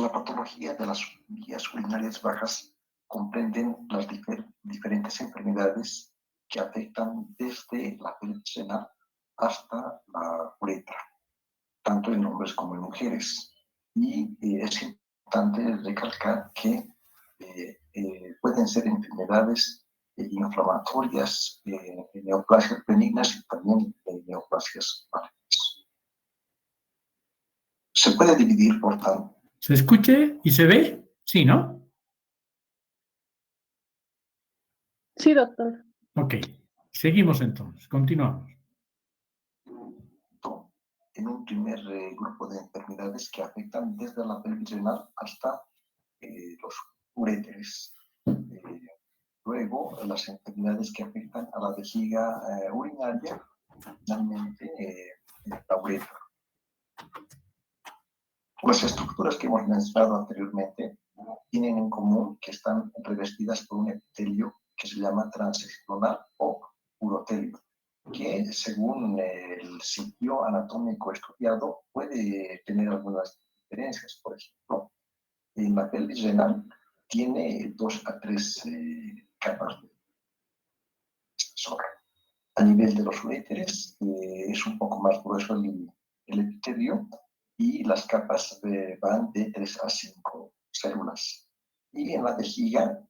La patología de las vías urinarias bajas comprenden las diferentes enfermedades que afectan desde la pelvis renal hasta la uretra, tanto en hombres como en mujeres. Y es importante recalcar que pueden ser enfermedades inflamatorias, neoplasias benignas y también neoplasias malignas. Se puede dividir, por tanto. ¿Se escuche y se ve? Sí, ¿no? Sí, doctor. Ok, seguimos entonces, continuamos. En un primer grupo de enfermedades que afectan desde la pelvis renal hasta los uréteres. Luego, las enfermedades que afectan a la vejiga urinaria, finalmente la uretra. Las estructuras que hemos mencionado anteriormente tienen en común que están revestidas por un epitelio que se llama transeccional o urotelio, que según el sitio anatómico estudiado puede tener algunas diferencias. Por ejemplo, en la pelvis renal tiene 2 a 3 capas de espesor. A nivel de los uréteres es un poco más grueso el epitelio y las capas van de 3 a 5 células. Y en la vejiga,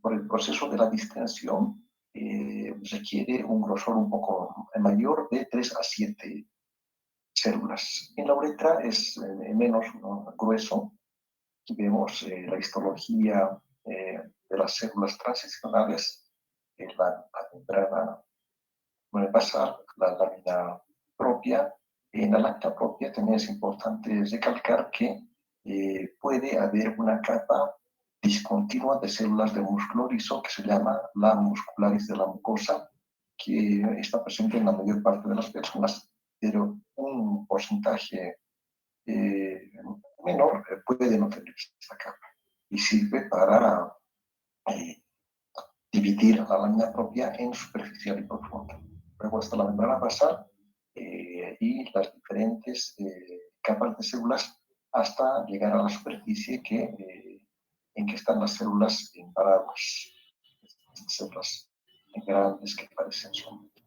por el proceso de la distensión, requiere un grosor un poco mayor de 3 a 7 células. En la uretra es menos, ¿no?, grueso. Aquí vemos la histología de las células transicionales, la membrana basal, la lámina propia. En la lámina propia también es importante recalcar que puede haber una capa discontinua de células de músculo liso que se llama la muscularis de la mucosa, que está presente en la mayor parte de las personas, pero un porcentaje menor puede no tener esta capa y sirve para dividir la lámina propia en superficial y profunda. Luego está la membrana basal y las diferentes capas de células hasta llegar a la superficie en que están las células en paraguas, células grandes que parecen sombras.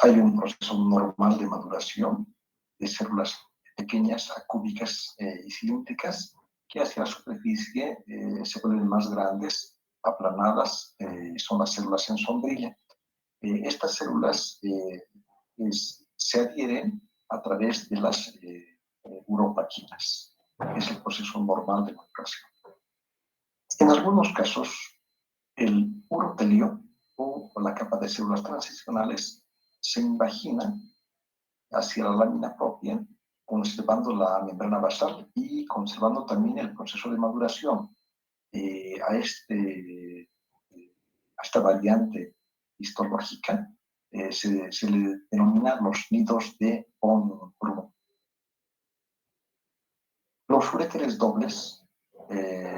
Hay un proceso normal de maduración de células pequeñas, acúbicas y cilíndricas, que hacia la superficie se vuelven más grandes, aplanadas, son las células en sombrilla. Estas células se adhieren a través de las uroplaquinas, que es el proceso normal de maduración. En algunos casos, el urotelio o la capa de células transicionales se invagina hacia la lámina propia, conservando la membrana basal y conservando también el proceso de maduración. A esta variante histológica se le denomina los nidos de von Brunn. Los uréteres dobles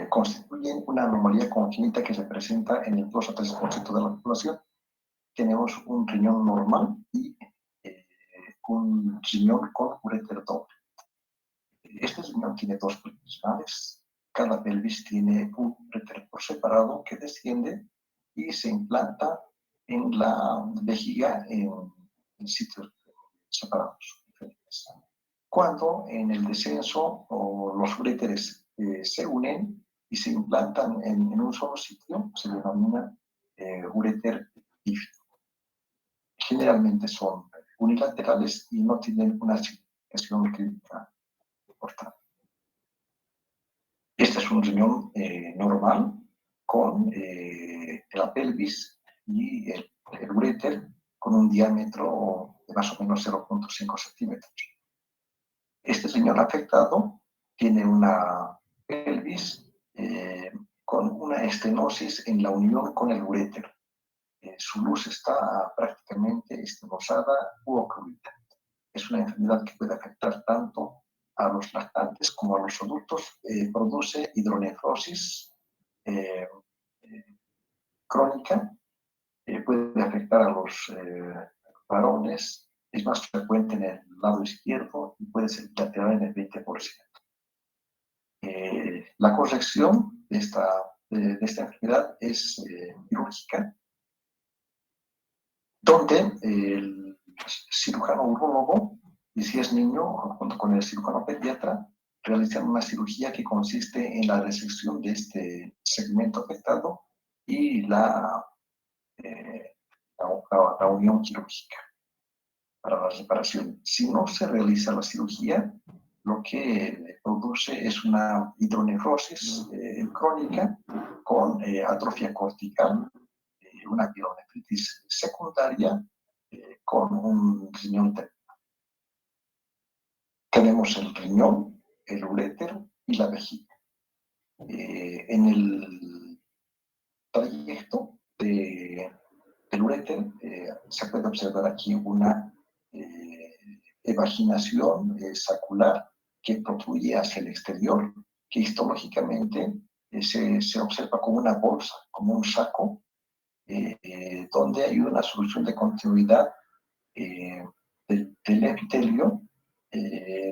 constituyen una anomalía congénita que se presenta en el 2 a 3% de la población. Tenemos un riñón normal y un riñón con uréter doble. Este riñón tiene 2 pelvis renales. Cada pelvis tiene un uréter por separado que desciende y se implanta en la vejiga en sitios separados. Cuando en el descenso los uréteres se unen y se implantan en un solo sitio, se denomina uréter bífido. Generalmente son unilaterales y no tienen una significación clínica importante. Este es un riñón normal con la pelvis y el uréter con un diámetro de más o menos 0,5 centímetros. Este riñón afectado tiene una pelvis con una estenosis en la unión con el uréter. Su luz está prácticamente estenosada u ocluida. Es una enfermedad que puede afectar tanto a los lactantes como a los adultos. Produce hidronefrosis crónica. Puede afectar a los varones Es más frecuente en el lado izquierdo y puede ser bilateral en el 20%. La corrección de esta enfermedad es quirúrgica, donde el cirujano urólogo, y si es niño, junto con el cirujano pediatra, realizan una cirugía que consiste en la resección de este segmento afectado y la unión quirúrgica para la reparación. Si no se realiza la cirugía, lo que produce es una hidronefrosis crónica con atrofia cortical, una pielonefritis secundaria con un riñón terminal. Tenemos el riñón, el uréter y la vejiga. En el trayecto del uréter se puede observar aquí una evaginación sacular que protruye hacia el exterior, que histológicamente se observa como una bolsa, como un saco, donde hay una solución de continuidad del epitelio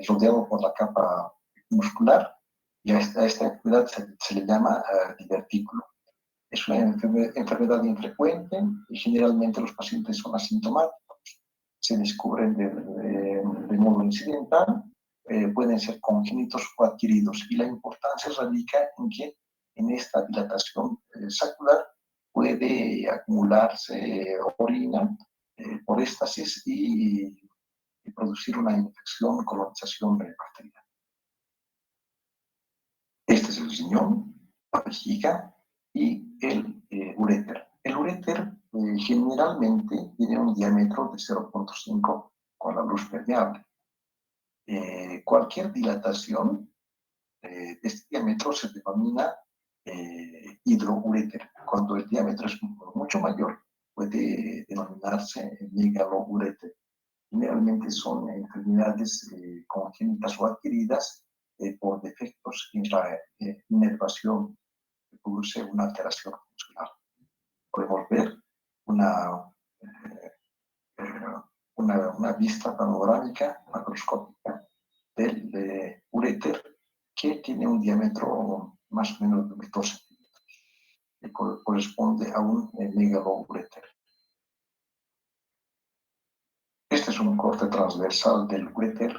rodeado por la capa muscular, y a esta actividad se le llama divertículo. Es una enfermedad infrecuente y generalmente los pacientes son asintomáticos. Se descubren de modo incidental, pueden ser congénitos o adquiridos, y la importancia radica en que en esta dilatación sacular puede acumularse orina por éstasis y producir una infección, colonización bacteriana. Este es el riñón, la vejiga y el uréter. El uréter generalmente tiene un diámetro de 0.5 con la luz permeable. Cualquier dilatación de este diámetro se denomina hidrouréter. Cuando el diámetro es mucho mayor, puede denominarse megalouréter. Generalmente son enfermedades congénitas o adquiridas por defectos en la inervación que produce una alteración funcional. Podemos ver una vista panorámica macroscópica del uréter, que tiene un diámetro más o menos de 2 centímetros, que corresponde a un megalouréter. Este es un corte transversal del uréter,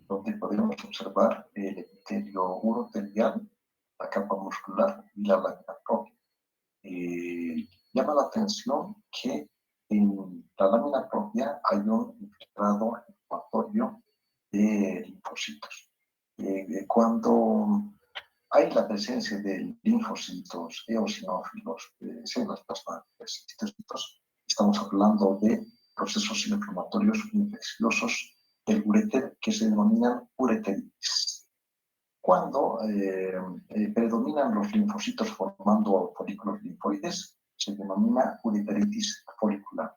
donde podemos observar el epitelio urotelial, la capa muscular y la lámina propia. Llama la atención que en la lámina propia hay un infiltrado inflamatorio de linfocitos. Cuando hay la presencia de linfocitos eosinófilos, células plasmáticas, citocitos, estamos hablando de procesos inflamatorios infecciosos del uréter que se denominan ureteritis. Cuando predominan los linfocitos formando folículos linfoides, se denomina ureteritis folicular.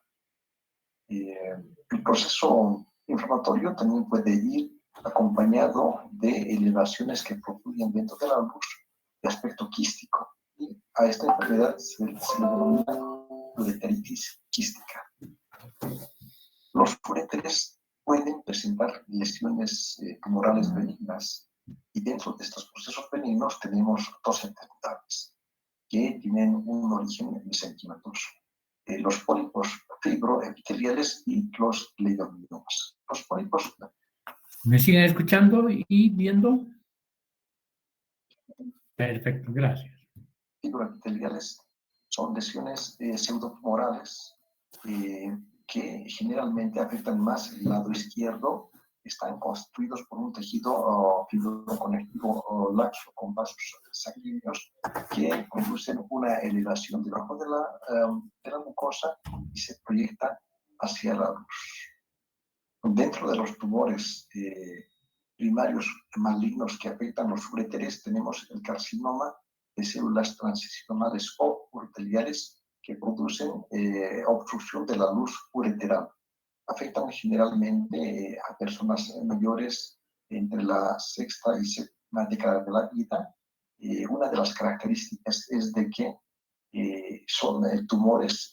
El proceso inflamatorio también puede ir acompañado de elevaciones que protruyen dentro de la luz de aspecto quístico, y a esta enfermedad se le denomina ureteritis quística. Los uréteres pueden presentar lesiones tumorales benignas, y dentro de estos procesos benignos tenemos dos enfermedades que tienen un origen mesenquimatoso: los pólipos fibroepiteliales y los leiomiomas. Los pólipos... ¿Me siguen escuchando y viendo? Perfecto, gracias. Fibroepiteliales son lesiones pseudotumorales que generalmente afectan más el lado izquierdo. Están constituidos por un tejido fibroconectivo laxo con vasos sanguíneos que producen una elevación debajo de la mucosa y se proyectan hacia la luz. Dentro de los tumores primarios malignos que afectan los uréteres tenemos el carcinoma de células transicionales o ureteliales, que producen obstrucción de la luz ureteral. Afectan generalmente a personas mayores entre la sexta y séptima década de la vida. Una de las características es de que son tumores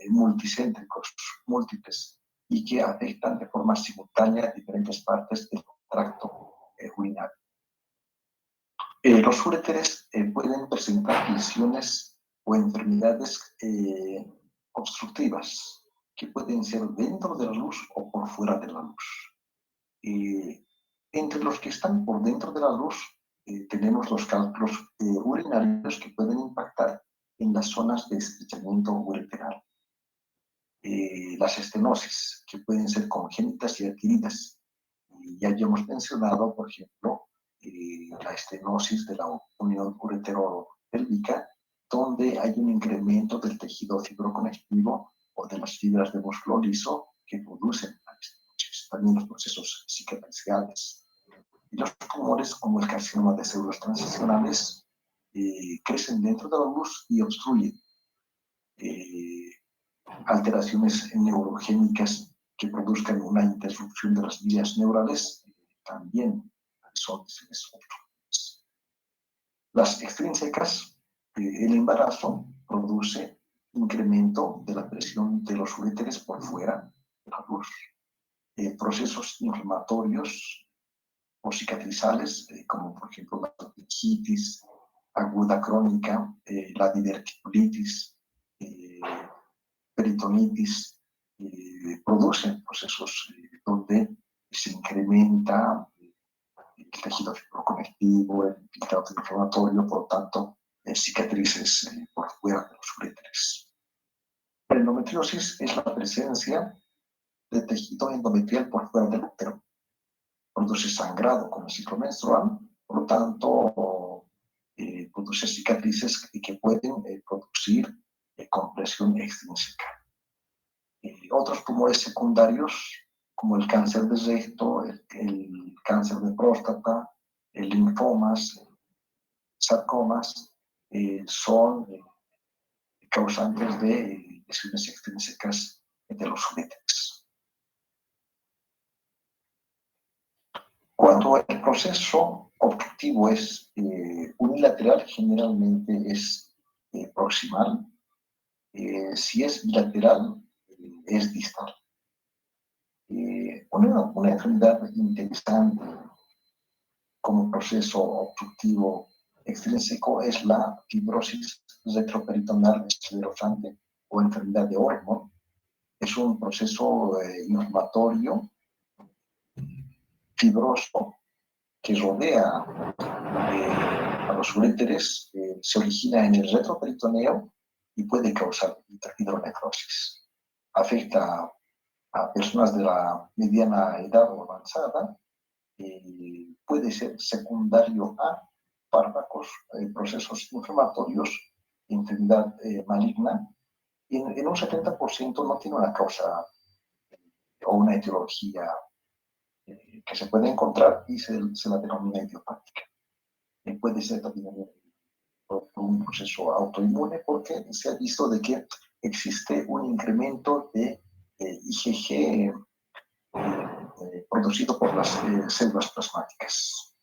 multicéntricos, múltiples, y que afectan de forma simultánea diferentes partes del tracto urinario. Los uréteres pueden presentar lesiones o enfermedades obstructivas que pueden ser dentro de la luz o por fuera de la luz. Entre los que están por dentro de la luz tenemos los cálculos urinarios que pueden impactar en las zonas de estrechamiento ureteral. Las estenosis, que pueden ser congénitas y adquiridas. Ya hemos mencionado, por ejemplo, la estenosis de la unión uretero-pélvica, donde hay un incremento del tejido fibroconectivo o de las fibras de músculo liso que producen la estenosis. También los procesos cicatriciales. Y los tumores, como el carcinoma de células transicionales, crecen dentro de la luz y obstruyen. Alteraciones neurogénicas que produzcan una interrupción de las vías neurales también son obstrucciones. Las extrínsecas, el embarazo produce incremento de la presión de los uréteres por fuera de la luz. Procesos inflamatorios o cicatrizales, como por ejemplo la meningitis aguda crónica, la diverticulitis, peritonitis, producen procesos donde se incrementa el tejido fibroconectivo, el filtrado inflamatorio, por lo tanto, cicatrices por fuera de los uréteres. La endometriosis es la presencia de tejido endometrial por fuera del útero. Produce sangrado con el ciclo menstrual, por lo tanto, produce cicatrices que pueden producir compresión extrínseca. Otros tumores secundarios, como el cáncer de recto, el cáncer de próstata, el linfomas, sarcomas, son causantes de lesiones extrínsecas de los uréteres. Cuando el proceso obstructivo es unilateral, generalmente es proximal. Si es bilateral, es distal. Una enfermedad interesante como proceso obstructivo extrínseco es la fibrosis retroperitoneal esclerosante o enfermedad de Ormond. Es un proceso inflamatorio fibroso que rodea a los uréteres, se origina en el retroperitoneo y puede causar hidronefrosis. Afecta a personas de la mediana edad o avanzada, puede ser secundario a fármacos, procesos inflamatorios, enfermedad maligna, y en un 70% no tiene una causa o una etiología que se puede encontrar y se la denomina idiopática. Puede ser también por un proceso autoinmune porque se ha visto de que existe un incremento de IgG producido por las células plasmáticas.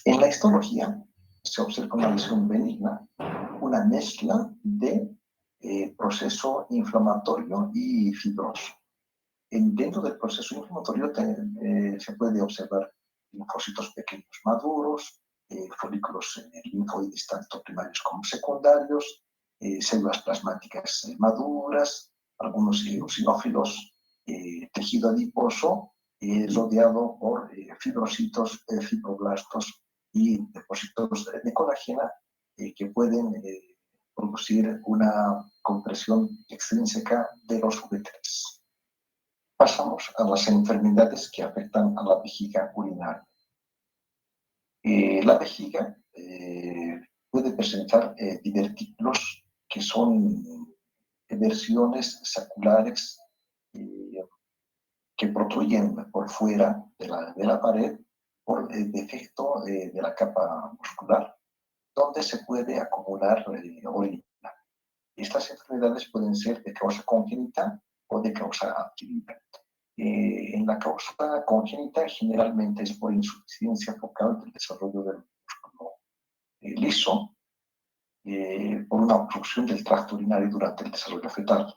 En la histología se observa una lesión benigna, una mezcla de proceso inflamatorio y fibroso. Dentro del proceso inflamatorio se puede observar linfocitos pequeños maduros, folículos linfoides tanto primarios como secundarios, células plasmáticas maduras, algunos eosinófilos, tejido adiposo rodeado por fibrocitos, fibroblastos y depósitos de colágena que pueden producir una compresión extrínseca de los uréteres. Pasamos a las enfermedades que afectan a la vejiga urinaria. La vejiga puede presentar divertículos que son versiones saculares que protruyen por fuera de la pared por defecto de la capa muscular, donde se puede acumular orina. Estas enfermedades pueden ser de causa congénita o de causa adquirida. En la causa congénita generalmente es por insuficiencia focal del desarrollo del músculo liso, por una obstrucción del tracto urinario durante el desarrollo fetal.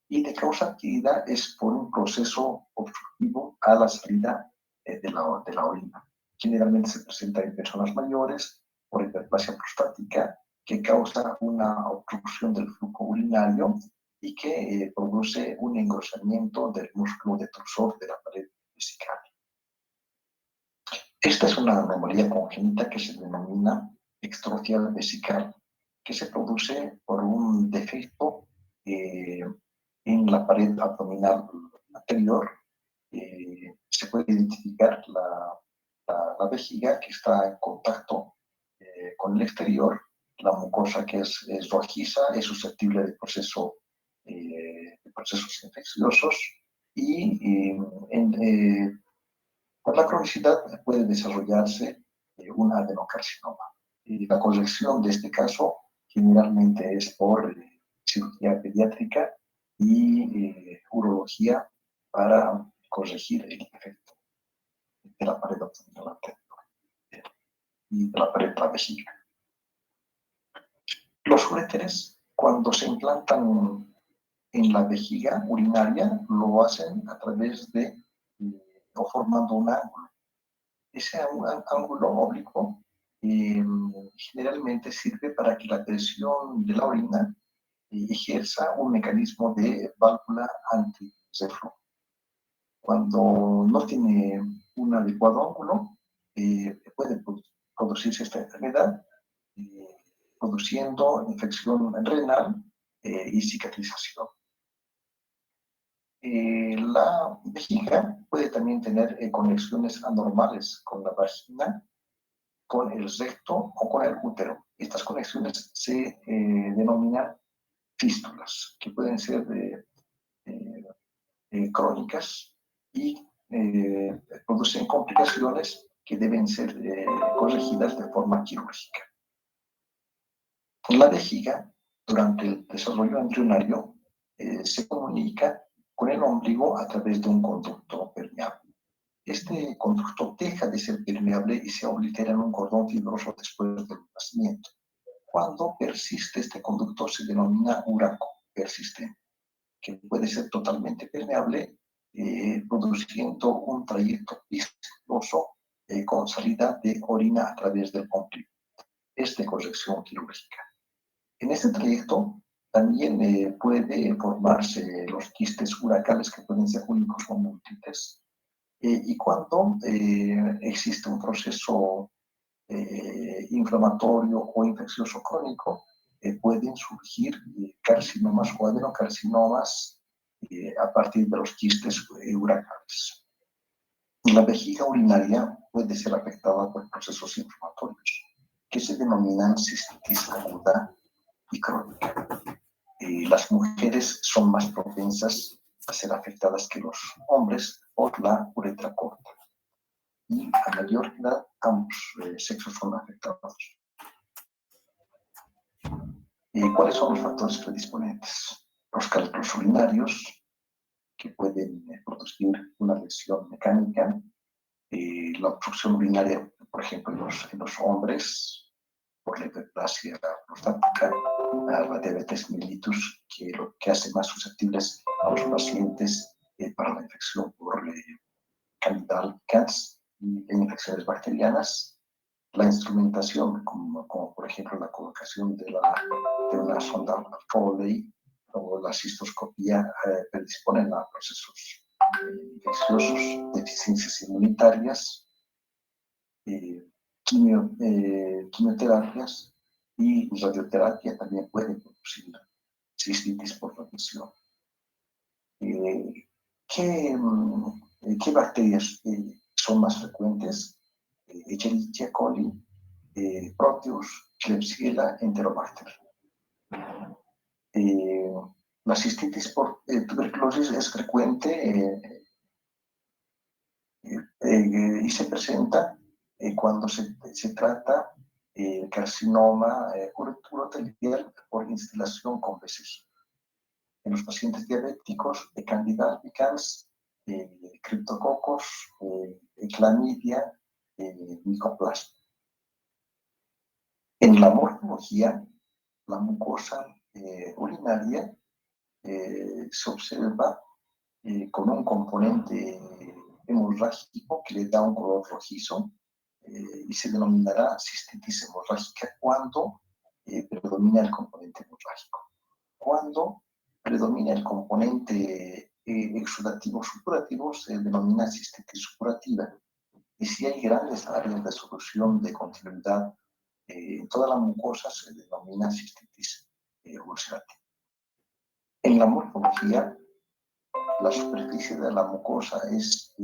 y de causa adquirida es por un proceso obstructivo a la salida de la orina. Generalmente se presenta en personas mayores por hiperplasia prostática que causa una obstrucción del flujo urinario y que produce un engrosamiento del músculo detrusor de la pared vesical. Esta es una anomalía congénita que se denomina extrofia vesical, que se produce por un defecto en la pared abdominal anterior. Se puede identificar la vejiga que está en contacto con el exterior, la mucosa que es rojiza, es susceptible de procesos infecciosos y por la cronicidad puede desarrollarse un adenocarcinoma. La corrección de este caso generalmente es por cirugía pediátrica y urología para corregir el defecto de la pared abdominal anterior y de la pared de la vejiga. Los uréteres, cuando se implantan en la vejiga urinaria, lo hacen a través de o formando un ángulo. Ese ángulo oblicuo generalmente sirve para que la presión de la orina ejerza un mecanismo de válvula antirreflujo. Cuando no tiene un adecuado ángulo, puede producirse esta enfermedad, produciendo infección renal y cicatrización. La vejiga puede también tener conexiones anormales con la vagina, con el recto o con el útero. Estas conexiones se denominan fístulas, que pueden ser crónicas y producen complicaciones que deben ser corregidas de forma quirúrgica. La vejiga, durante el desarrollo embrionario, se comunica con el ombligo a través de un conducto permeable. Este conducto deja de ser permeable y se oblitera en un cordón fibroso después del nacimiento. Cuando persiste este conducto se denomina uraco persistente, que puede ser totalmente permeable, produciendo un trayecto viscoso con salida de orina a través del ombligo. Es de corrección quirúrgica. En este trayecto también puede formarse los quistes uracales que pueden ser únicos o múltiples. Y cuando existe un proceso inflamatorio o infeccioso crónico, pueden surgir carcinomas o adenocarcinomas a partir de los quistes uracales. La vejiga urinaria puede ser afectada por procesos inflamatorios que se denominan cistitis aguda y crónica. Las mujeres son más propensas a ser afectadas que los hombres por la uretra corta. Y a mayor edad, ambos sexos son afectados. ¿Cuáles son los factores predisponentes? Los cálculos urinarios, que pueden producir una lesión mecánica, la obstrucción urinaria, por ejemplo, en los hombres, por la hiperplasia prostática, la diabetes mellitus, que lo que hace más susceptibles a los pacientes para la infección por Candida albicans y en infecciones bacterianas, la instrumentación, como por ejemplo la colocación de una sonda Foley o la cistoscopía, predisponen a procesos infecciosos, deficiencias inmunitarias, quimioterapias y radioterapia también pueden producir cistitis por radiación. ¿Qué bacterias son más frecuentes? Escherichia coli, Proteus, Klebsiella, Enterobacter. La cistitis por tuberculosis es frecuente y se presenta cuando se trata carcinoma urotelial por instilación con BCG. En los pacientes diabéticos, Candida albicans, criptococos, clamidia, micoplasma. En la morfología, la mucosa urinaria se observa con un componente hemorrágico que le da un color rojizo y se denominará cistitis hemorrágica cuando predomina el componente hemorrágico. Cuando predomina el componente exudativo supurativo se denomina cistitis supurativa. Y si hay grandes áreas de solución de continuidad en toda la mucosa se denomina cistitis ulcerativa. En la morfología, la superficie de la mucosa es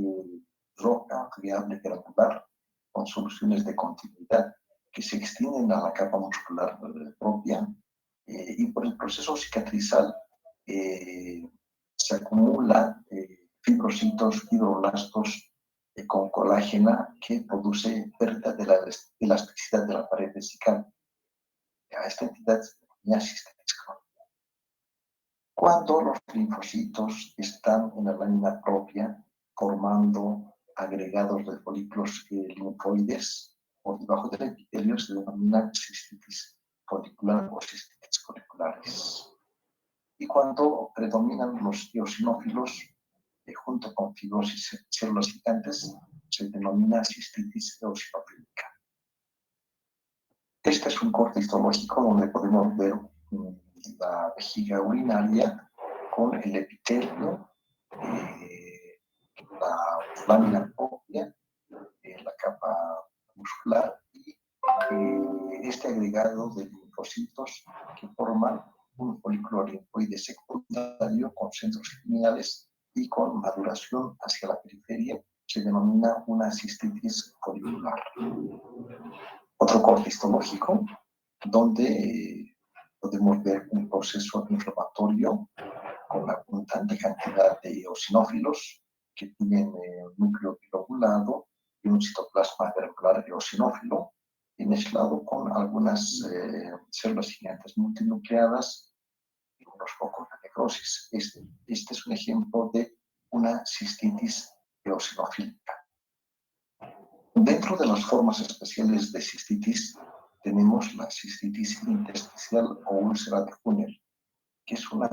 roca friable granular con soluciones de continuidad que se extienden a la capa muscular propia y por el proceso cicatrizal se acumulan fibrocitos, fibroblastos con colágena que produce pérdida de la elasticidad de la pared vesical. A esta entidad se denomina cistitis crónica. Cuando los linfocitos están en la lámina propia formando agregados de folículos linfoides por debajo del epitelio se denomina cistitis folicular o cistitis foliculares. Y cuando predominan los eosinófilos junto con fibrosis células gigantes se denomina cistitis eosinofílica. Este es un corte histológico donde podemos ver la vejiga urinaria con el epitelio, la lámina propia, la capa muscular y este agregado de linfocitos que forman un folículo linfoide secundario con centros lineales y con maduración hacia la periferia se denomina una cistitis folicular. Otro corte histológico donde podemos ver un proceso inflamatorio con abundante cantidad de eosinófilos que tienen un núcleo bilobulado y un citoplasma granular eosinófilo y mezclado con algunas células gigantes multinucleadas y unos focos de necrosis. Este es un ejemplo de una cistitis eosinofílica. Dentro de las formas especiales de cistitis tenemos la cistitis intersticial o úlcera de Hunner, que es una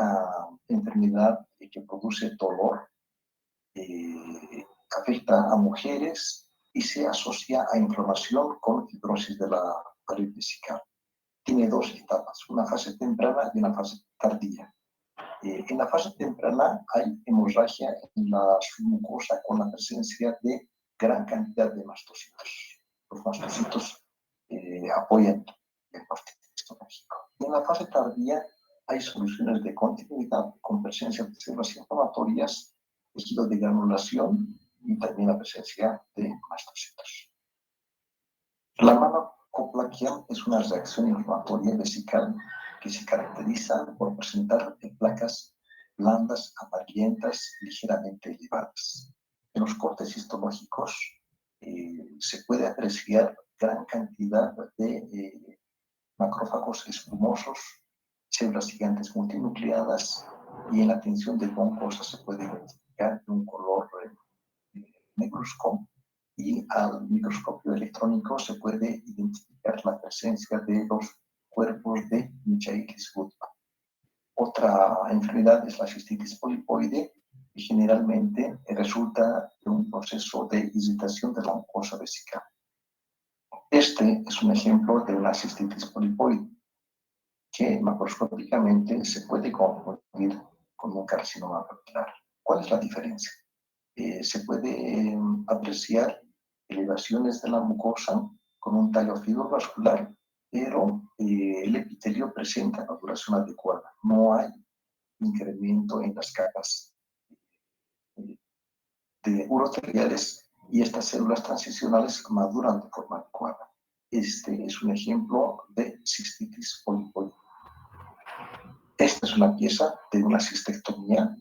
enfermedad que produce dolor, afecta a mujeres y se asocia a inflamación con fibrosis de la pared vesical. Tiene dos etapas, una fase temprana y una fase tardía. En la fase temprana hay hemorragia en la submucosa con la presencia de gran cantidad de mastocitos. Los mastocitos apoyan el corte histológico. En la fase tardía hay soluciones de continuidad con presencia de células inflamatorias, tejido de granulación y también la presencia de mastocitos. La manocoplaquia es una reacción inflamatoria vesical que se caracteriza por presentar placas blandas, amarillentas, ligeramente elevadas. En los cortes histológicos se puede apreciar gran cantidad de macrófagos espumosos, células gigantes multinucleadas y en la tensión de mucosa se puede identificar un color negruzco y al microscopio electrónico se puede identificar la presencia de los cuerpos de Michaelis-Guttmann. Otra enfermedad es la cistitis polipoide y generalmente resulta de un proceso de irritación de la mucosa vesical. Este es un ejemplo de una cistitis polipoide que macroscópicamente se puede confundir con un carcinoma papilar. ¿Cuál es la diferencia? Se puede apreciar elevaciones de la mucosa con un tallo fibrovascular, pero el epitelio presenta maduración adecuada. No hay incremento en las capas de uroteliales y estas células transicionales maduran de forma adecuada. Este es un ejemplo de cistitis polipoide. Esta es una pieza de una cistectomía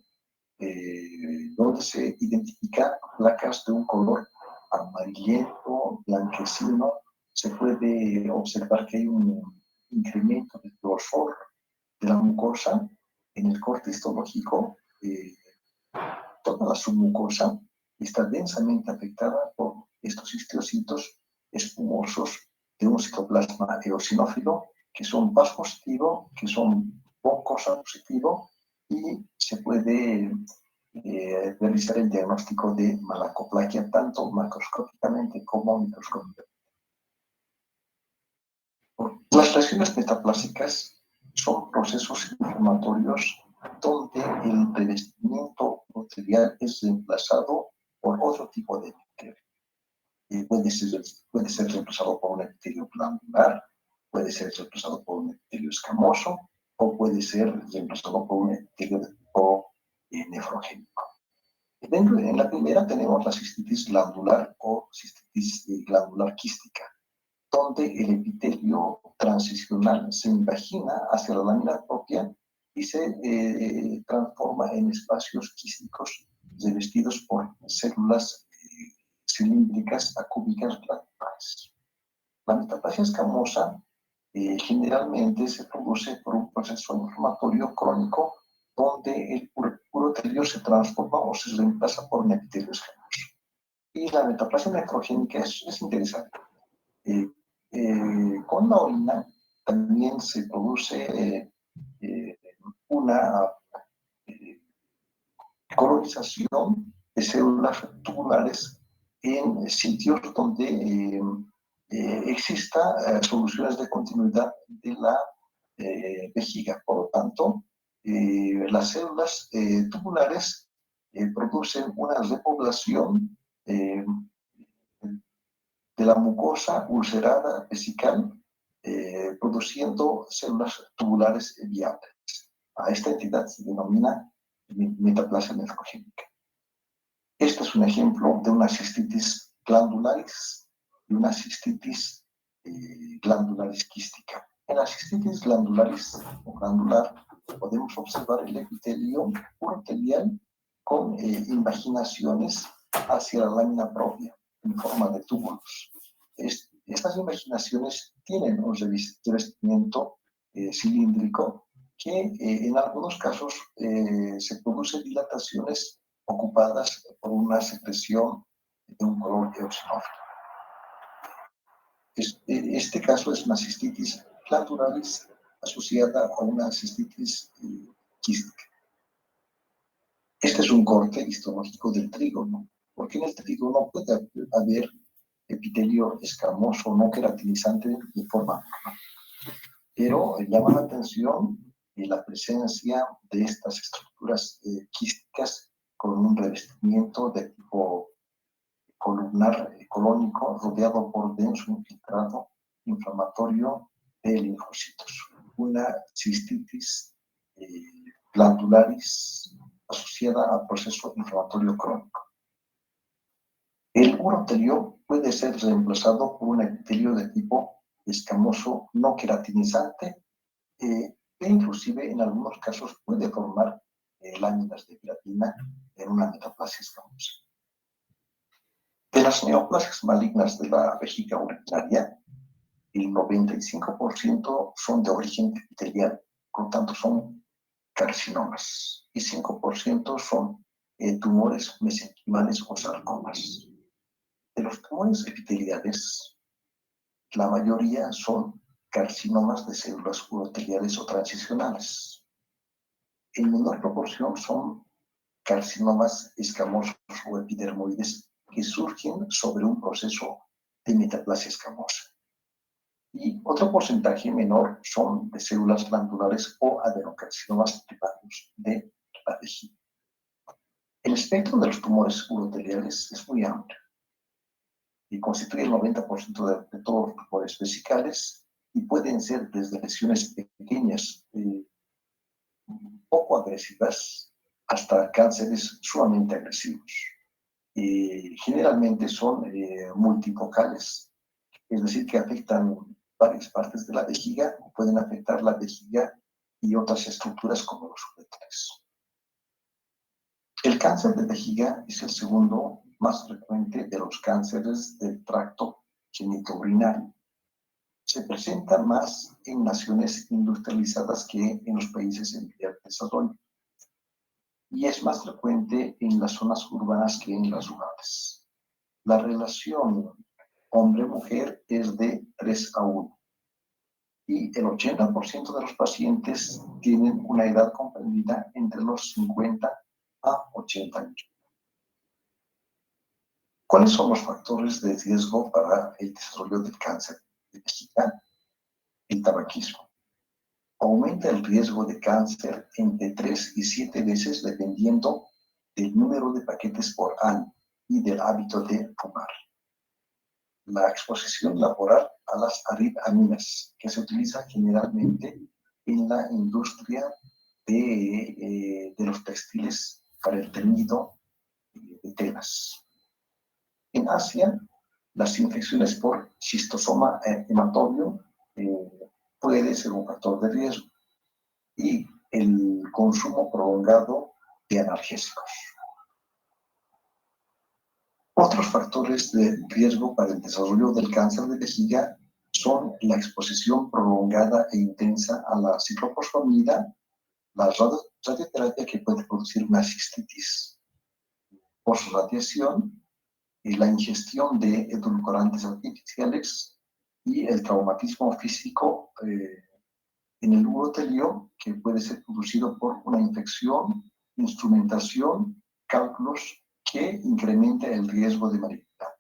donde se identifican placas de un color amarillento, blanquecino. Se puede observar que hay un incremento del grosor de la mucosa en el corte histológico. Toda la submucosa está densamente afectada por estos histiocitos espumosos de un citoplasma eosinófilo que son VAS positivo, que son BONCOSA positivo y se puede realizar el diagnóstico de malacoplaquia tanto macroscópicamente como microscópicamente. Las lesiones metaplásicas son procesos inflamatorios donde el revestimiento epitelial es reemplazado por otro tipo de epitelio. Puede ser reemplazado por un epitelio glandular, puede ser reemplazado por un epitelio escamoso o puede ser reemplazado por un epitelio de tipo nefrogénico. En la primera tenemos la cistitis glandular o cistitis glandular quística, donde el epitelio transicional se invagina hacia la lámina propia y se transforma en espacios quísticos revestidos por células cilíndricas acúbicas glandulares. La metaplasia escamosa generalmente se produce por un proceso inflamatorio crónico donde el urotelio se transforma o se reemplaza por un epitelio escamoso. Y la metaplasia nefrogénica es interesante. Con la orina también se produce una colonización de células tubulares en sitios donde exista soluciones de continuidad de la vejiga. Por lo tanto, las células tubulares producen una repoblación de la mucosa ulcerada vesical, produciendo células tubulares viables. A esta entidad se denomina metaplasia nefrogénica. Este es un ejemplo de una cistitis glandularis y una cistitis glandularis quística. En la cistitis glandularis o glandular podemos observar el epitelio urotelial con invaginaciones hacia la lámina propia en forma de túbulos. Estas invaginaciones tienen un revestimiento cilíndrico que en algunos casos se producen dilataciones ocupadas por una secreción de un color eosinófilo. Este caso es una cistitis glandularis asociada a una cistitis quística. Este es un corte histológico del trígono, porque en el trígono puede haber epitelio escamoso no queratinizante de forma normal. Pero llama la atención la presencia de estas estructuras quísticas con un revestimiento de tipo columnar colónico rodeado por denso infiltrado inflamatorio de linfocitos. Una cistitis glandularis asociada al proceso inflamatorio crónico. El urotelio puede ser reemplazado por un epitelio de tipo escamoso no queratinizante e inclusive en algunos casos puede formar láminas de queratina en una metaplasia escamosa. De las neoplasias malignas de la vejiga urinaria, el 95% son de origen epitelial, por lo tanto son carcinomas, y 5% son tumores mesenquimales o sarcomas. De los tumores epiteliales, la mayoría son carcinomas de células uroteliales o transicionales. En menor proporción son carcinomas escamosos o epidermoides que surgen sobre un proceso de metaplasia escamosa. Y otro porcentaje menor son de células glandulares o adenocarcinomas primarios de la vejiga. El espectro de los tumores uroteliales es muy amplio y constituye el 90% de todos los tumores vesicales y pueden ser desde lesiones pequeñas, poco agresivas, hasta cánceres sumamente agresivos. Generalmente son multifocales, es decir, que afectan varias partes de la vejiga o pueden afectar la vejiga y otras estructuras como los uréteres. El cáncer de vejiga es el segundo más frecuente de los cánceres del tracto genitourinario. Se presenta más en naciones industrializadas que en los países en vía de desarrollo. Y es más frecuente en las zonas urbanas que en las rurales. La relación hombre-mujer es de 3 a 1. y el 80% de los pacientes tienen una edad comprendida entre los 50 a 80 años. ¿Cuáles son los factores de riesgo para el desarrollo del cáncer de vejiga? El tabaquismo. Aumenta el riesgo de cáncer entre 3 y 7 veces dependiendo del número de paquetes por año y del hábito de fumar. La exposición laboral a las aripaminas, que se utiliza generalmente en la industria de los textiles para el teñido de telas. En Asia, las infecciones por schistosoma hematobium puede ser un factor de riesgo y el consumo prolongado de analgésicos. Otros factores de riesgo para el desarrollo del cáncer de vejiga son la exposición prolongada e intensa a la ciclofosfamida, la radioterapia que puede producir una cistitis por su radiación, y la ingestión de edulcorantes artificiales y el traumatismo físico en el urotelio que puede ser producido por una infección, instrumentación, cálculos que incrementa el riesgo de malignidad.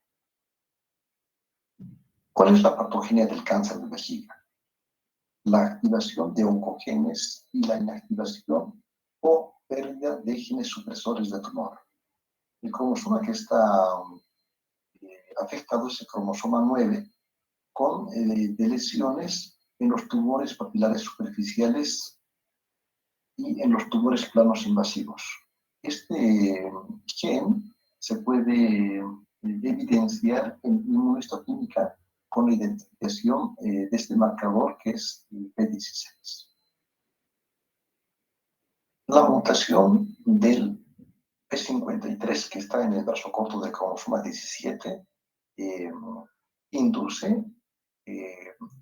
¿Cuál es la patogenia del cáncer de vejiga? La activación de oncogenes y la inactivación o pérdida de genes supresores de tumor. El cromosoma que está afectado es el cromosoma 9, con lesiones en los tumores papilares superficiales y en los tumores planos invasivos. Este gen se puede evidenciar en inmunohistoquímica con la identificación de este marcador que es el P16. La mutación del P53 que está en el brazo corto del cromosoma 17 induce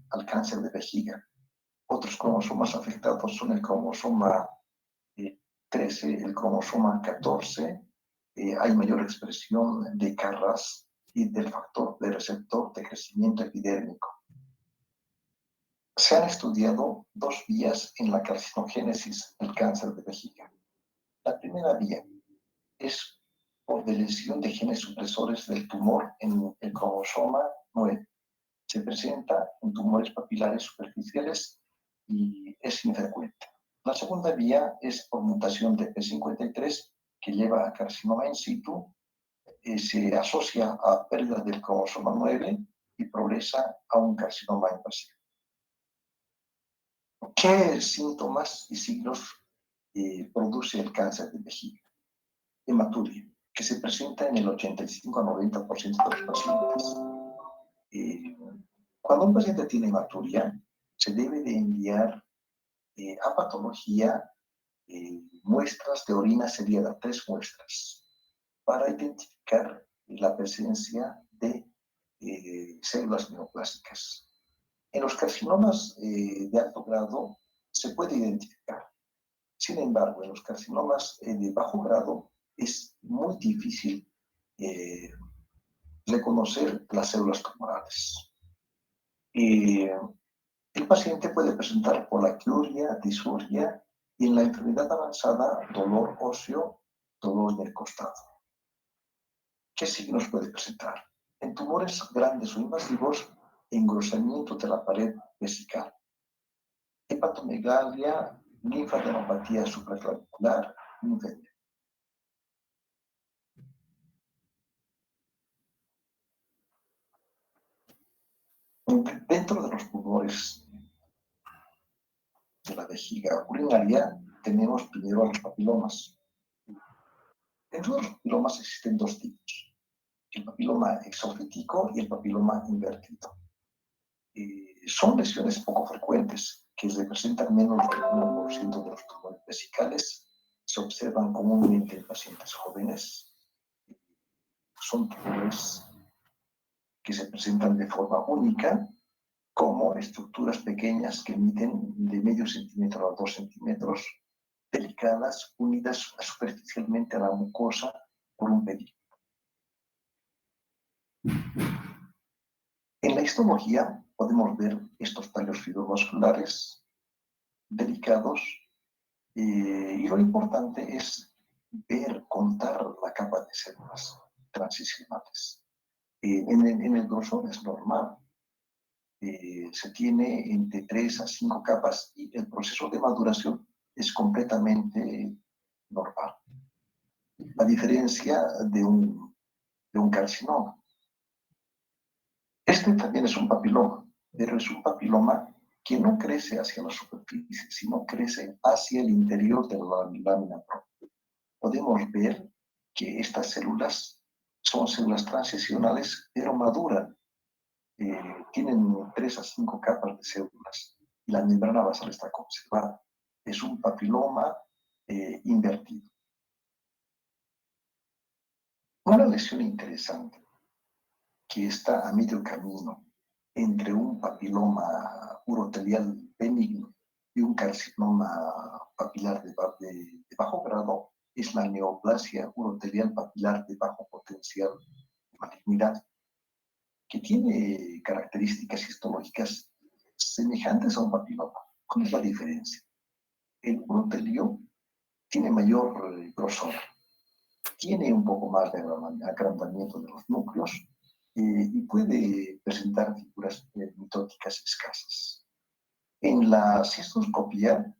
al cáncer de vejiga. Otros cromosomas afectados son el cromosoma 13, el cromosoma 14, hay mayor expresión de KRAS y del factor de receptor de crecimiento epidérmico. Se han estudiado dos vías en la carcinogénesis del cáncer de vejiga. La primera vía es por deleción de genes supresores del tumor en el cromosoma 9. Se presenta en tumores papilares superficiales y es infrecuente. La segunda vía es por mutación de P53 que lleva a carcinoma in situ, se asocia a pérdida del cromosoma 9 y progresa a un carcinoma invasivo. ¿Qué síntomas y signos produce el cáncer de vejiga? Hematuria, que se presenta en el 85 a 90% de los pacientes. Cuando un paciente tiene hematuria, se debe de enviar a patología muestras de orina seriada, 3 muestras, para identificar la presencia de células neoplásicas. En los carcinomas de alto grado se puede identificar. Sin embargo, en los carcinomas de bajo grado es muy difícil reconocer las células tumorales. El paciente puede presentar polaquiuria, disuria y en la enfermedad avanzada dolor óseo, dolor en el costado. ¿Qué signos puede presentar? En tumores grandes o invasivos, engrosamiento de la pared vesical, hepatomegalia, linfadenopatía supraclavicular, linfedema. Dentro de los tumores de la vejiga urinaria tenemos primero los papilomas. Dentro de los papilomas existen dos tipos, el papiloma exofítico y el papiloma invertido. Son lesiones poco frecuentes que representan menos del 1% de los tumores vesicales. Se observan comúnmente en pacientes jóvenes. Son tumores que se presentan de forma única, como estructuras pequeñas que miden de medio centímetro a 2 centímetros, delicadas, unidas superficialmente a la mucosa por un pedículo. En la histología podemos ver estos tallos fibrovasculares delicados y lo importante es contar la capa de células transicionales. En el grosor es normal. Se tiene entre 3 a 5 capas y el proceso de maduración es completamente normal. A diferencia de un carcinoma. Este también es un papiloma, pero es un papiloma que no crece hacia la superficie, sino crece hacia el interior de la lámina propia. Podemos ver que estas células son células transicionales, pero maduran. Tienen 3 a 5 capas de células y la membrana basal está conservada. Es un papiloma invertido. Una lesión interesante que está a medio camino entre un papiloma urotelial benigno y un carcinoma papilar de bajo grado es la neoplasia urotelial papilar de bajo potencial de malignidad, que tiene características histológicas semejantes a un papiloma. ¿Cuál es la diferencia? El urotelio tiene mayor grosor, tiene un poco más de agrandamiento de los núcleos y puede presentar figuras mitóticas escasas. En la cistoscopía,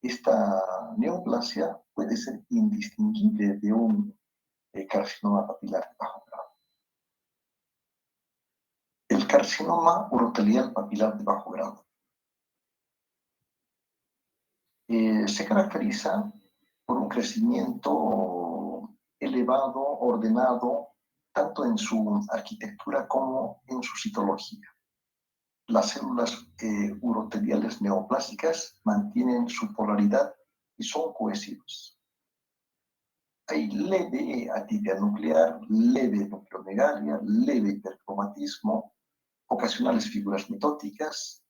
esta neoplasia puede ser indistinguible de un carcinoma papilar de bajo grado. El carcinoma urotelial papilar de bajo grado se caracteriza por un crecimiento elevado, ordenado, tanto en su arquitectura como en su citología. Las células uroteliales neoplásicas mantienen su polaridad y son cohesivas. Hay leve atipia nuclear, leve nucleomegalia, leve hipercromatismo, ocasionales figuras mitóticas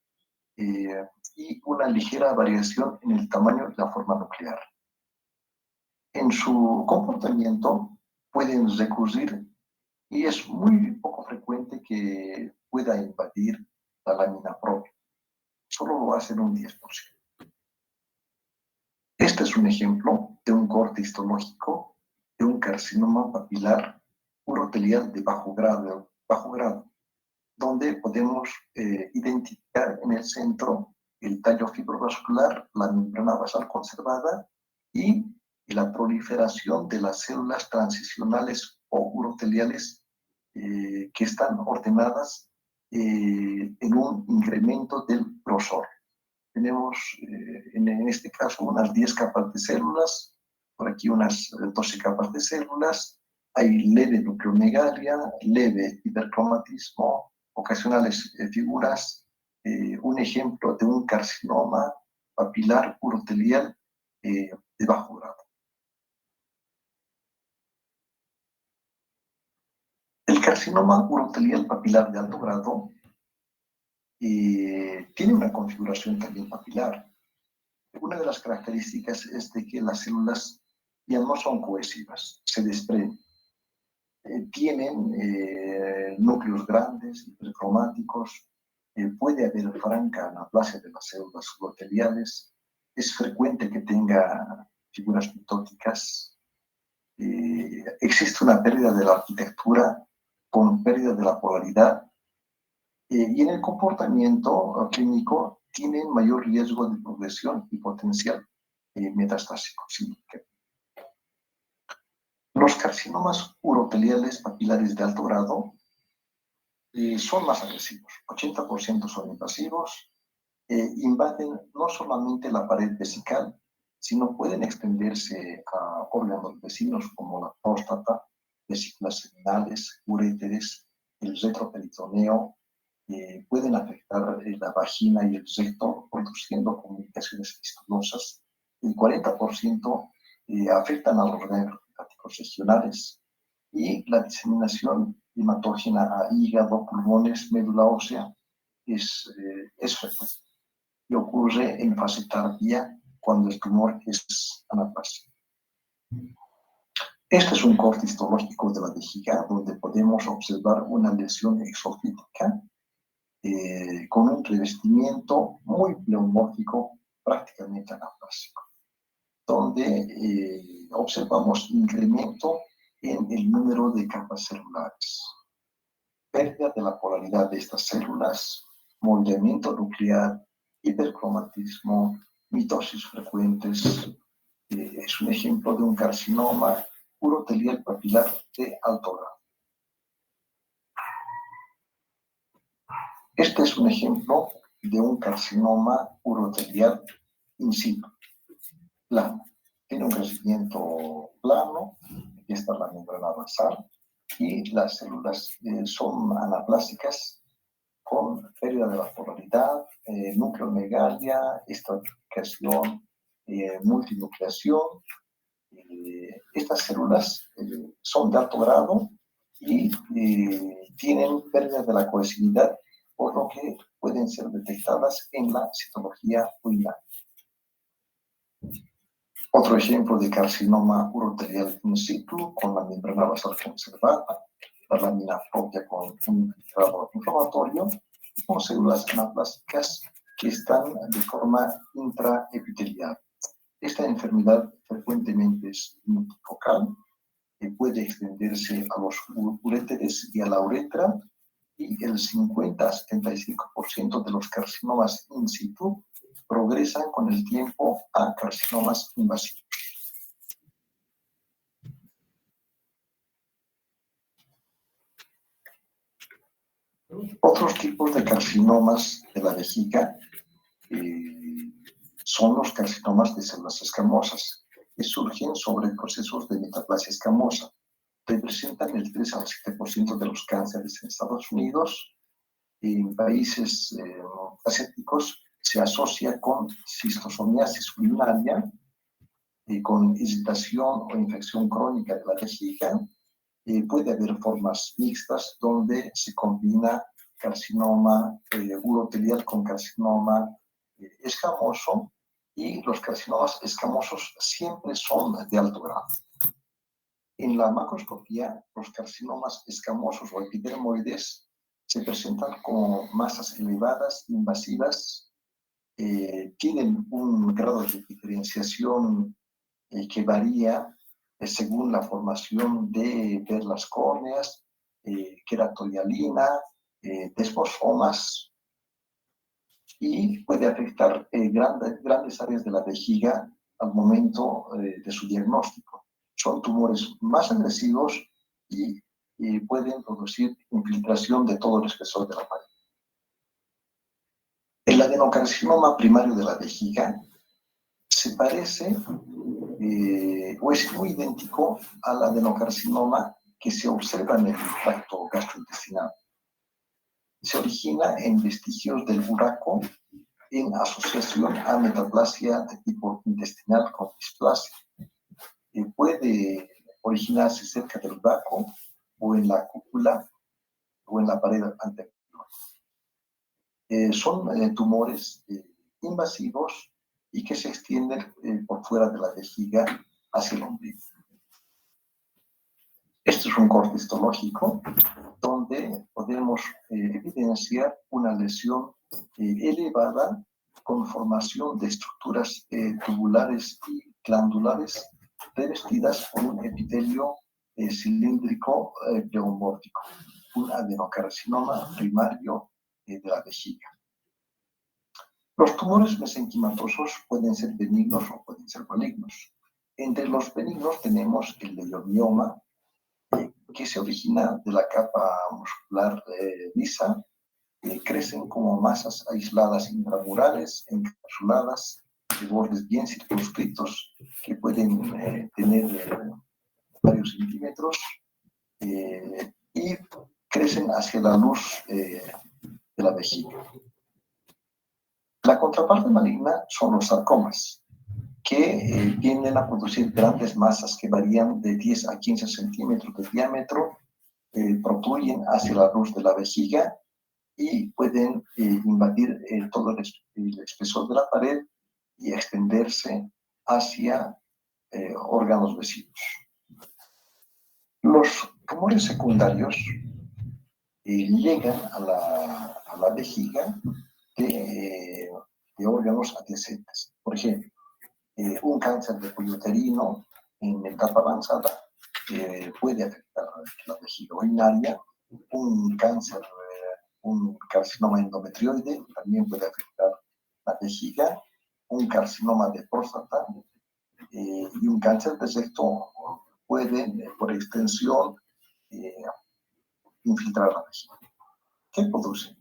y una ligera variación en el tamaño y la forma nuclear. En su comportamiento pueden recurrir y es muy poco frecuente que pueda invadir la lámina propia. Solo lo hacen un 10%. Este es un ejemplo de un corte histológico de un carcinoma papilar urotelial de bajo grado, donde podemos identificar en el centro el tallo fibrovascular, la membrana basal conservada y la proliferación de las células transicionales o uroteliales que están ordenadas en un incremento del grosor. Tenemos en este caso unas 10 capas de células, por aquí unas 12 capas de células, hay leve nucleomegalia, leve hipercromatismo, ocasionales figuras, un ejemplo de un carcinoma papilar urotelial de bajo grado. El carcinoma urotelial papilar de alto grado tiene una configuración también papilar. Una de las características es de que las células ya no son cohesivas, se desprenden. Tienen núcleos grandes, hipercromáticos, puede haber franca anaplasia de las células uroteliales, es frecuente que tenga figuras mitóticas, existe una pérdida de la arquitectura con pérdida de la polaridad y en el comportamiento clínico tienen mayor riesgo de progresión y potencial metastásico. ¿Sí? Los carcinomas uroteliales papilares de alto grado son más agresivos, 80% son invasivos, invaden no solamente la pared vesical, sino pueden extenderse a órganos vecinos como la próstata, vesículas seminales, uréteres, el retroperitoneo, pueden afectar la vagina y el recto, produciendo comunicaciones fistulosas. El 40% afectan a los órganos regionales y la diseminación hematógena a hígado, pulmones, médula ósea es frecuente y ocurre en fase tardía cuando el tumor es anaplásico. Este es un corte histológico de la vejiga donde podemos observar una lesión exofítica con un revestimiento muy pleomórfico, prácticamente anaplásico, donde observamos incremento en el número de capas celulares, pérdida de la polaridad de estas células, moldeamiento nuclear, hipercromatismo, mitosis frecuentes. Es un ejemplo de un carcinoma urotelial papilar de alto grado. Este es un ejemplo de un carcinoma urotelial in situ, plano. Tiene un crecimiento plano, aquí está la membrana basal, y las células son anaplásicas con pérdida de la polaridad, nucleomegalia, estratificación, multinucleación. Estas células son de alto grado y tienen pérdida de la cohesividad, por lo que pueden ser detectadas en la citología urinaria. Otro ejemplo de carcinoma urotelial in situ, con la membrana basal conservada, la lámina propia con un grado inflamatorio, y con células anaplásicas que están de forma intraepitelial. Esta enfermedad frecuentemente es multifocal, puede extenderse a los uréteres y a la uretra, y el 50-75% de los carcinomas in situ progresan con el tiempo a carcinomas invasivos. Otros tipos de carcinomas de la vejiga son los carcinomas de células escamosas, que surgen sobre procesos de metaplasia escamosa. Representan el 3 al 7% de los cánceres en Estados Unidos. En países asiáticos se asocia con cistosomiasis urinaria, con irritación o infección crónica de la vejiga. Puede haber formas mixtas donde se combina carcinoma urotelial con carcinoma escamoso, y los carcinomas escamosos siempre son de alto grado. En la macroscopía, los carcinomas escamosos o epidermoides se presentan como masas elevadas, invasivas, tienen un grado de diferenciación que varía según la formación de perlas córneas, queratohialina, desmosomas, y puede afectar grandes áreas de la vejiga al momento de su diagnóstico. Son tumores más agresivos y pueden producir infiltración de todo el espesor de la pared. El adenocarcinoma primario de la vejiga se parece o es muy idéntico al adenocarcinoma que se observa en el tracto gastrointestinal. Se origina en vestigios del buraco en asociación a metaplasia de tipo intestinal con displasia. Puede originarse cerca del buraco o en la cúpula o en la pared anterior. Son tumores invasivos y que se extienden por fuera de la vejiga hacia el ombligo. Este es un corte histológico donde podemos evidenciar una lesión elevada con formación de estructuras tubulares y glandulares revestidas por un epitelio cilíndrico pleomórfico, un adenocarcinoma primario de la vejiga. Los tumores mesenquimatosos pueden ser benignos o pueden ser malignos. Entre los benignos tenemos el leiomioma, que se origina de la capa muscular lisa, crecen como masas aisladas intramurales, encapsuladas, de bordes bien circunscritos, que pueden tener varios centímetros, y crecen hacia la luz de la vejiga. La contraparte maligna son los sarcomas, que tienden a producir grandes masas que varían de 10 a 15 centímetros de diámetro, protruyen hacia la luz de la vejiga y pueden invadir todo el espesor de la pared y extenderse hacia órganos vecinos. Los tumores secundarios llegan a la vejiga de órganos adyacentes. Por ejemplo, un cáncer de cuello uterino en etapa avanzada puede afectar la vejiga urinaria, un cáncer, un carcinoma endometrioide también puede afectar la vejiga, un carcinoma de próstata y un cáncer de recto pueden, por extensión, infiltrar la vejiga. ¿Qué produce?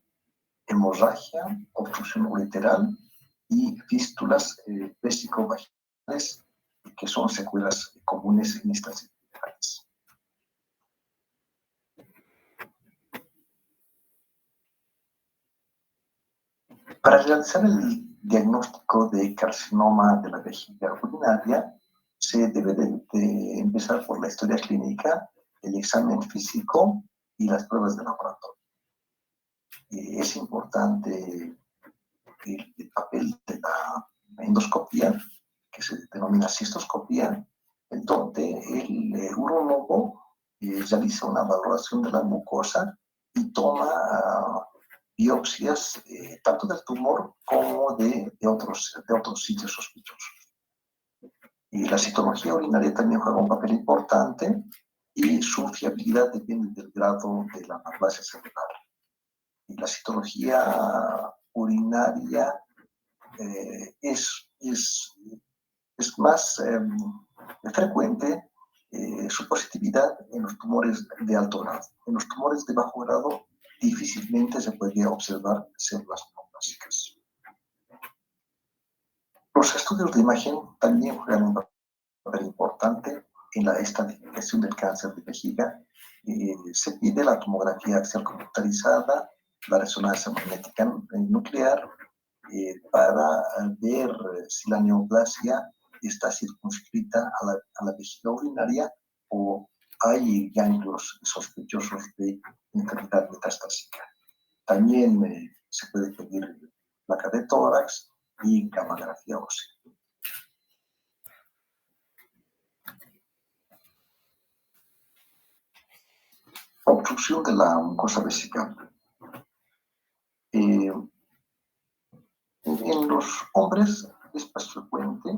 Hemorragia, obstrucción ureteral y fístulas vésico-vaginales, que son secuelas comunes en estas enfermedades. Para realizar el diagnóstico de carcinoma de la vejiga urinaria, se debe de empezar por la historia clínica, el examen físico y las pruebas de laboratorio. Es importante el papel de la endoscopía, que se denomina cistoscopía, en donde el urólogo realiza una valoración de la mucosa y toma biopsias tanto del tumor como de otros sitios sospechosos. Y la citología urinaria también juega un papel importante y su fiabilidad depende del grado de la neoplasia celular. Y la citología urinaria es más frecuente su positividad en los tumores de alto grado. En los tumores de bajo grado difícilmente se puede observar células neoplásicas. Los estudios de imagen también juegan un papel importante en la estratificación del cáncer de vejiga. Se pide la tomografía axial computarizada, la resonancia magnética nuclear, para ver si la neoplasia está circunscrita a la vejiga urinaria o hay ganglios sospechosos de enfermedad metastásica. También se puede pedir placa de tórax y gammagrafía ósea. Obstrucción de la mucosa vesical. En los hombres es más frecuente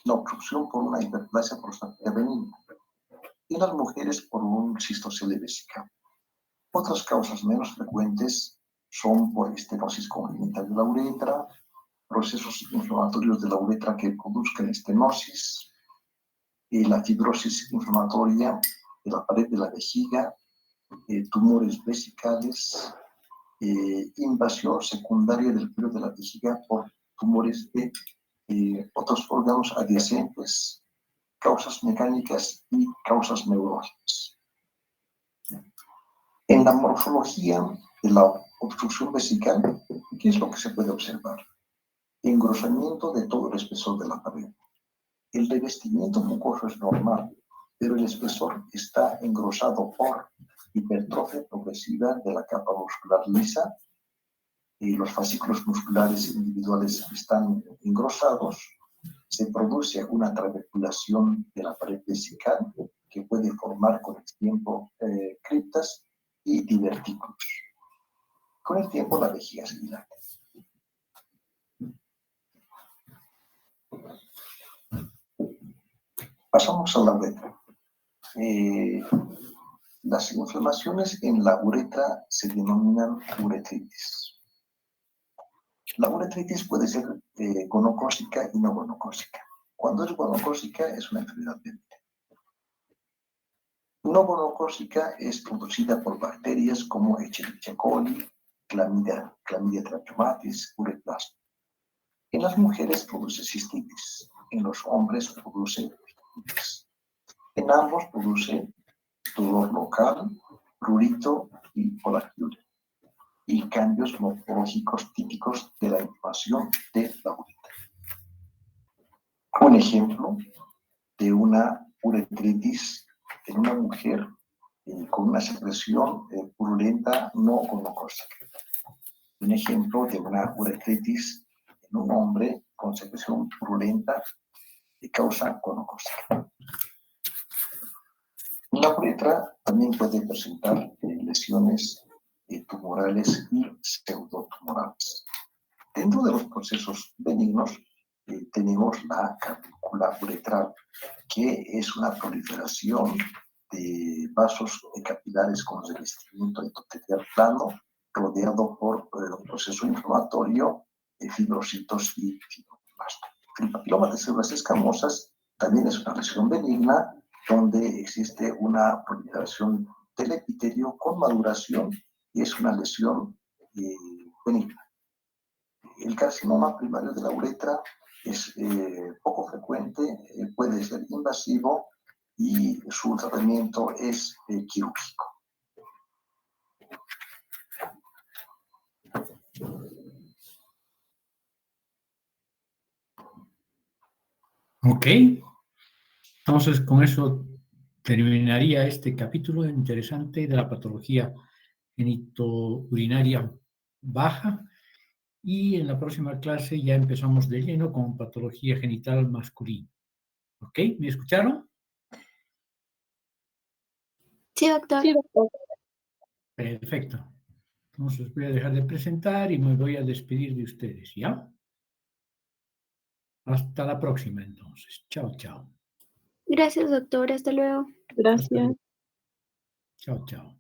la obstrucción por una hiperplasia prostática benigna. Y en las mujeres por un cistocele vesical. Otras causas menos frecuentes son por estenosis congénita de la uretra, procesos inflamatorios de la uretra que produzcan estenosis, la fibrosis inflamatoria de la pared de la vejiga, tumores vesicales, invasión secundaria del cuello de la vejiga por tumores de otros órganos adyacentes, causas mecánicas y causas neurológicas. En la morfología de la obstrucción vesical, ¿qué es lo que se puede observar? Engrosamiento de todo el espesor de la pared. El revestimiento mucoso es normal, pero el espesor está engrosado por hipertrofia progresiva de la capa muscular lisa. Los fascículos musculares individuales están engrosados. Se produce una trabeculación de la pared vesical que puede formar con el tiempo criptas y divertículos. Con el tiempo la vejiga se dilata. Pasamos a la uretra. Las inflamaciones en la uretra se denominan uretritis. La uretritis puede ser gonocócica y no gonocócica. Cuando es gonocócica es una enfermedad bélica. No gonocócica es producida por bacterias como Escherichia coli, Clamidia trachomatis, uretplasma. En las mujeres produce cistitis, en los hombres produce cistitis. En ambos produce dolor local, prurito y polaquiuria, y cambios morfológicos típicos de la inflamación de la uretra. Un ejemplo de una uretritis en una mujer con una secreción purulenta no gonocócica. Un ejemplo de una uretritis en un hombre con secreción purulenta de causa gonocócica. La uretra también puede presentar el lesiones tumorales y pseudotumorales. Dentro de los procesos benignos tenemos la cavícula uretral, que es una proliferación de vasos capilares con revestimiento endotelial plano, rodeado por un proceso inflamatorio de fibrocitos y fibroblastos. El papiloma de células escamosas también es una lesión benigna donde existe una proliferación del epitelio con maduración y es una lesión benigna. El carcinoma primario de la uretra es poco frecuente, puede ser invasivo y su tratamiento es quirúrgico. Ok, entonces con eso terminaría este capítulo interesante de la patología genitourinaria baja y en la próxima clase ya empezamos de lleno con patología genital masculina. ¿Ok? ¿Me escucharon? Sí, doctor. Sí, doctor. Perfecto. Entonces voy a dejar de presentar y me voy a despedir de ustedes, ¿ya? Hasta la próxima entonces. Chao, chao. Gracias, doctor. Hasta luego. Gracias. Chao, chao.